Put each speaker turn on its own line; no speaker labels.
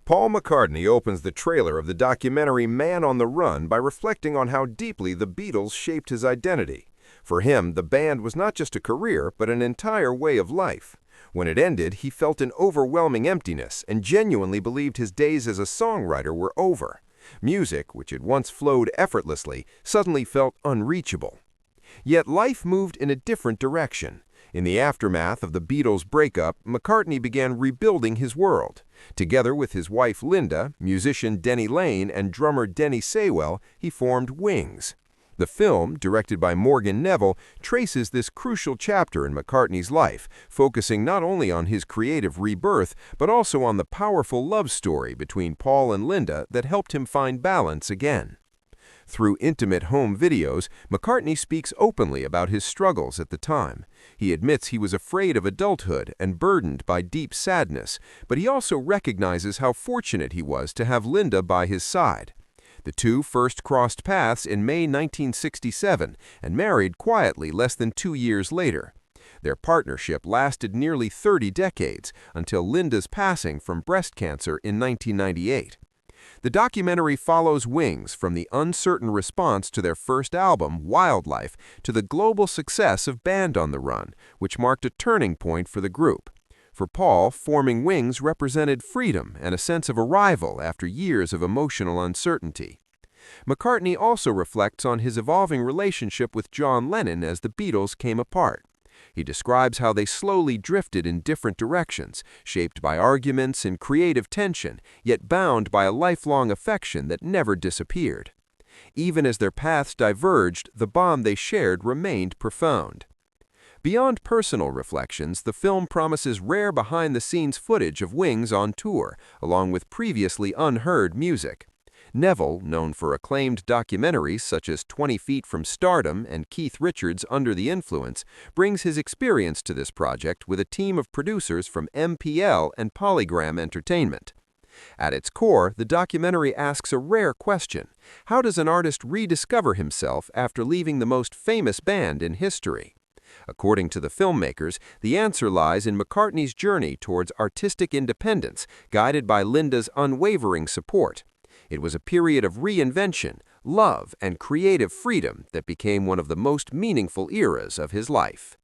Paul McCartney opens the trailer of the documentary Man on the Run by reflecting on how deeply the Beatles shaped his identity. For him, the band was not just a career, but an entire way of life. When it ended, he felt an overwhelming emptiness and genuinely believed his days as a songwriter were over. Music, which had once flowed effortlessly, suddenly felt unreachable. Yet life moved in a different direction. In the aftermath of the Beatles' breakup, McCartney began rebuilding his world. Together with his wife Linda, musician Denny Laine, and drummer Denny Seiwell, he formed Wings. The film, directed by Morgan Neville, traces this crucial chapter in McCartney's life, focusing not only on his creative rebirth, but also on the powerful love story between Paul and Linda that helped him find balance again. Through intimate home videos, McCartney speaks openly about his struggles at the time. He admits he was afraid of adulthood and burdened by deep sadness, but he also recognizes how fortunate he was to have Linda by his side. The two first crossed paths in May 1967 and married quietly less than 2 years later. Their partnership lasted nearly 30 decades, until Linda's passing from breast cancer in 1998. The documentary follows Wings from the uncertain response to their first album, Wildlife, to the global success of Band on the Run, which marked a turning point for the group. For Paul, forming Wings represented freedom and a sense of arrival after years of emotional uncertainty. McCartney also reflects on his evolving relationship with John Lennon as the Beatles came apart. He describes how they slowly drifted in different directions, shaped by arguments and creative tension, yet bound by a lifelong affection that never disappeared. Even as their paths diverged, the bond they shared remained profound. Beyond personal reflections, the film promises rare behind-the-scenes footage of Wings on tour, along with previously unheard music. Neville, known for acclaimed documentaries such as 20 Feet from Stardom and Keith Richards' Under the Influence, brings his experience to this project with a team of producers from MPL and Polygram Entertainment. At its core, the documentary asks a rare question: how does an artist rediscover himself after leaving the most famous band in history? According to the filmmakers, the answer lies in McCartney's journey towards artistic independence, guided by Linda's unwavering support. It was a period of reinvention, love, and creative freedom that became one of the most meaningful eras of his life.